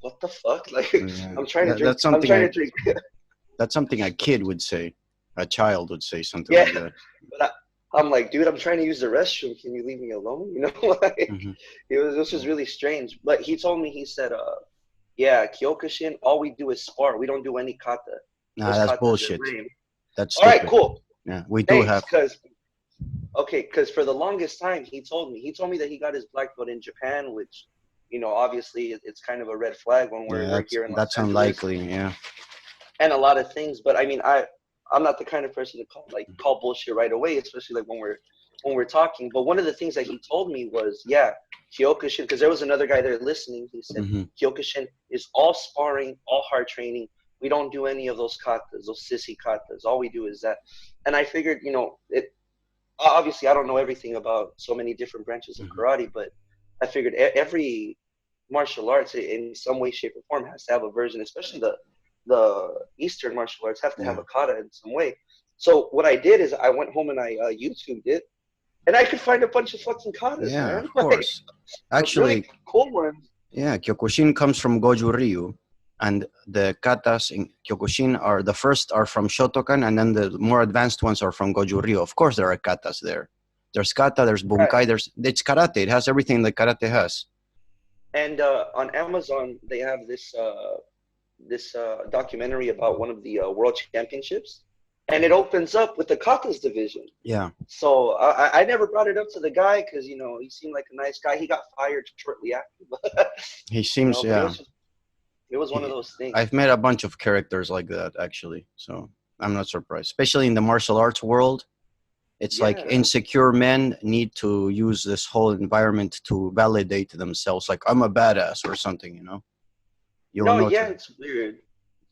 What the fuck? Like, Yeah. That's I'm something trying to drink. that's something a kid would say. A child would say something Yeah, like that. but I'm like, dude, I'm trying to use the restroom. Can you leave me alone? You know, like Hmm. this was really strange. But he told me, he said, yeah, Kyokushin, all we do is spar. We don't do any kata. Nah, Those that's katas are bullshit. lame. That's All right, stupid. cool. Yeah, we do Thanks, have. because okay, because for the longest time he told me that he got his black belt in Japan, which, obviously it's kind of a red flag when Yeah, we're here in Los that's Angeles, unlikely. Yeah. and a lot of things. But I mean, I'm not the kind of person to call bullshit right away, especially like when we're talking. But one of the things that he told me was, yeah, Kyokushin, because there was another guy there listening. He said Hmm. Kyokushin is all sparring, all hard training. We don't do any of those katas, those sissy katas. All we do is that. And I figured, it obviously I don't know everything about so many different branches of Hmm. karate, but I figured every martial arts in some way, shape, or form has to have a version, especially the Eastern martial arts have to have Yeah. a kata in some way. So what I did is I went home and I YouTubed it, and I could find a bunch of fucking katas, Yeah, man. of Like course. really Actually, cool ones. yeah, Kyokushin comes from Goju Ryu, and the katas in Kyokushin are the first are from Shotokan, and then the more advanced ones are from Goju Ryu. Of course, there are katas there. There's kata, there's Right. bunkai, there's it's karate. It has everything that karate has. And on Amazon they have this documentary about one of the world championships, and it opens up with the katas division. Yeah, So I never brought it up to the guy because he seemed like a nice guy. He got fired shortly after, but he seems. but Yeah, it was one of he. those things. I've met a bunch of characters like that actually, so I'm not surprised. Especially in the martial arts world, it's like Yeah. insecure men need to use this whole environment to validate themselves. Like I'm a badass or something. You'll No, yeah, notice. it's weird,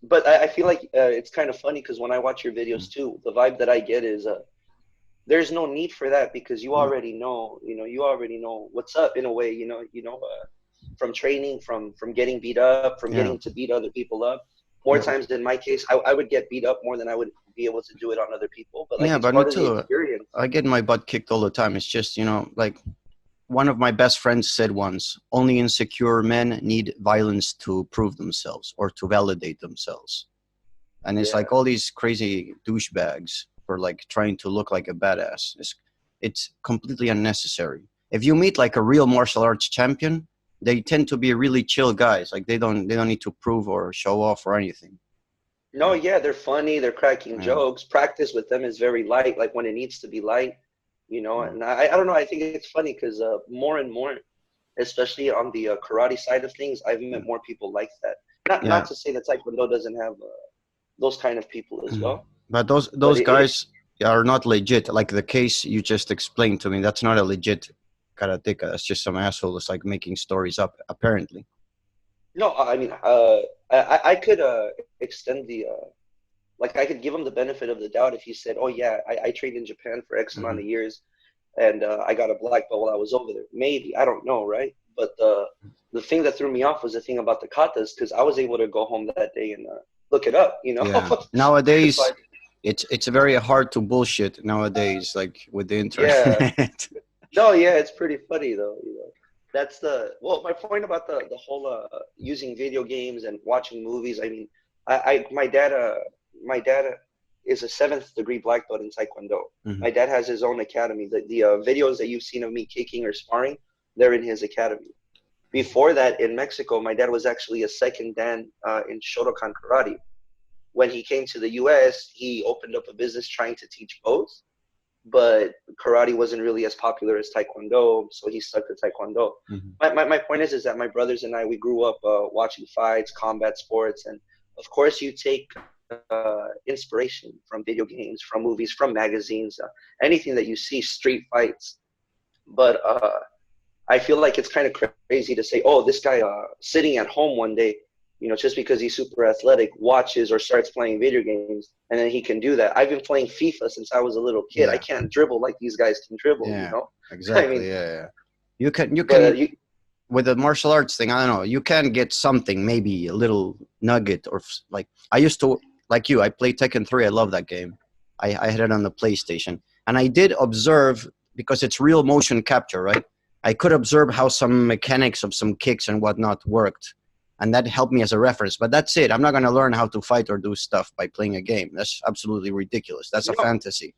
but I feel like it's kind of funny because when I watch your videos too, the vibe that I get is there's no need for that because you No. already know, you already know what's up in a way, from training, from getting beat up, from Yeah. getting to beat other people up. More Yeah. times in my case, I would get beat up more than I would be able to do it on other people. But like Yeah, it's but me part of the too. experience. I get my butt kicked all the time. It's just, like one of my best friends said once, only insecure men need violence to prove themselves or to validate themselves. And it's Yeah. like all these crazy douchebags for like trying to look like a badass. It's completely unnecessary. If you meet like a real martial arts champion, they tend to be really chill guys. Like they don't need to prove or show off or anything. No, yeah, they're funny. They're cracking Yeah. jokes. Practice with them is very light, like when it needs to be light, Yeah. And I don't know. I think it's funny because more and more, especially on the karate side of things, I've met Yeah. more people like that. Not Yeah. to say that Taekwondo doesn't have those kind of people as Mhm. well, But those but those guys are not legit. Like the case you just explained to me, that's not a legit karateka. That's just some asshole that's like making stories up. Apparently. no, I mean, I could extend the like I could give him the benefit of the doubt if he said, "Oh yeah, I trained in Japan for X amount Hmm. of years, and I got a black belt while I was over there." Maybe I don't know, right? But the thing that threw me off was the thing about the katas because I was able to go home that day and look it up, Yeah. So Nowadays, it's very hard to bullshit nowadays. Like with the yeah, internet. no, yeah, it's pretty funny though. That's my point about the whole using video games and watching movies. I mean, my dad is a seventh degree black belt in Taekwondo. Hmm. My dad has his own academy. The videos that you've seen of me kicking or sparring, they're in his academy. Before that, in Mexico, my dad was actually a second dan in Shotokan karate. When he came to the U.S., he opened up a business trying to teach both, but karate wasn't really as popular as taekwondo, so he stuck to taekwondo. Hmm. My point is that my brothers and I, we grew up watching fights, combat sports, and of course you take inspiration from video games, from movies, from magazines, anything that you see, street fights. But I feel like it's kind of crazy to say, oh, this guy sitting at home one day, just because he's super athletic, watches or starts playing video games, and then he can do that. I've been playing FIFA since I was a little kid. I Yeah. can't dribble like these guys can dribble, Yeah. I mean, Exactly. Yeah. Yeah. You but can with the martial arts thing. I don't know. You can get something, maybe a little nugget or like I used to like you. I played Tekken 3. I love that game. I had it on the PlayStation, and I did observe because it's real motion capture, right? I could observe how some mechanics of some kicks and whatnot worked, and that helped me as a reference. But that's it. I'm not going to learn how to fight or do stuff by playing a game. That's absolutely ridiculous. That's a No, fantasy.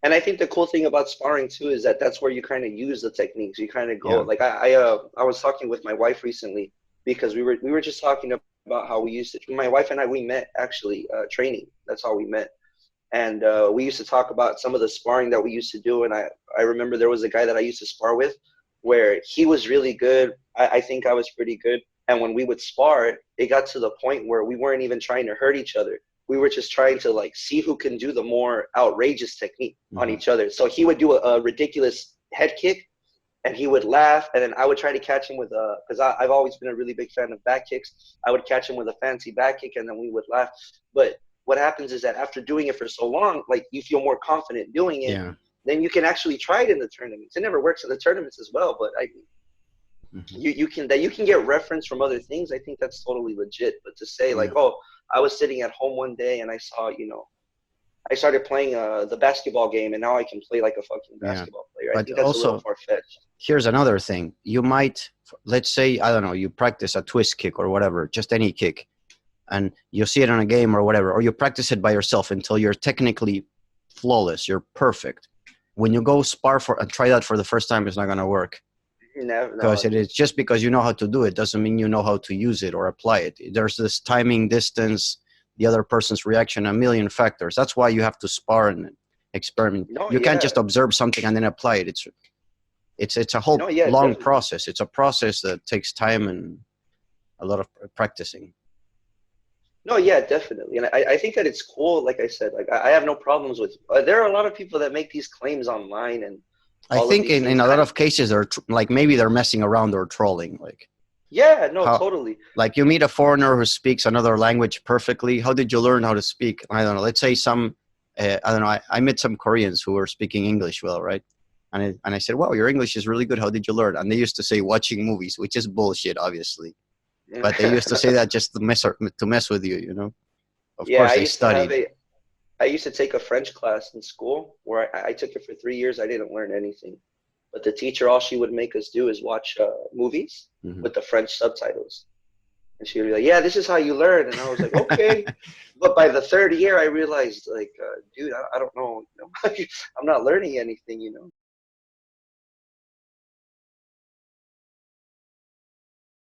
and I think the cool thing about sparring too is that that's where you kind of use the techniques. You kind of go Yeah. like I was talking with my wife recently because we were just talking about how we used to. My wife and I we met actually training. That's how we met, and we used to talk about some of the sparring that we used to do. And I remember there was a guy that I used to spar with, where he was really good. I think I was pretty good. And when we would spar, it got to the point where we weren't even trying to hurt each other. We were just trying to like see who can do the more outrageous technique on Hmm. each other. So he would do a ridiculous head kick, and he would laugh, and then I would try to catch him with a because I've always been a really big fan of back kicks. I would catch him with a fancy back kick, and then we would laugh. But what happens is that after doing it for so long, like you feel more confident doing it, Yeah. then you can actually try it in the tournaments. It never works in the tournaments as well, but Hmm. you can get reference from other things. I think that's totally legit. But to say like, Yeah. oh, I was sitting at home one day and I saw, I started playing the basketball game, and now I can play like a fucking Yeah. basketball player. I But think that's a little also, far fetched. here's another thing. You might, let's say, I don't know, you practice a twist kick or whatever, just any kick, and you see it in a game or whatever, or you practice it by yourself until you're technically flawless, you're perfect. When you go spar for and try that for the first time, it's not going to work Never, because no, it is just because you know how to do it doesn't mean you know how to use it or apply it. There's this timing, distance, the other person's reaction, a million factors. That's why you have to spar and experiment. no, You can't yeah, just observe something and then apply it. It's a whole no, yeah, long definitely. process. It's a process that takes time and a lot of practicing. No, yeah, definitely. And I think that it's cool. Like I said, like I have no problems with. There are a lot of people that make these claims online and I all of think these in things. a And lot of cases they're like maybe they're messing around or trolling. Like yeah, no, how totally. like you meet a foreigner who speaks another language perfectly. How did you learn how to speak? I don't know. Let's say some I don't know. I met some Koreans who were speaking English well, right? And I said, "Wow, your English is really good. How did you learn?" And they used to say watching movies, which is bullshit, obviously. But they used to say that just to mess with you, you know. Of Yeah, course, they studied. I used to take a French class in school where I took it for 3 years. I didn't learn anything. But the teacher, all she would make us do is watch movies Hmm. with the French subtitles. And she would be like, yeah, this is how you learn. And I was like, okay. But by the third year, I realized, like, dude, I don't know. I'm not learning anything.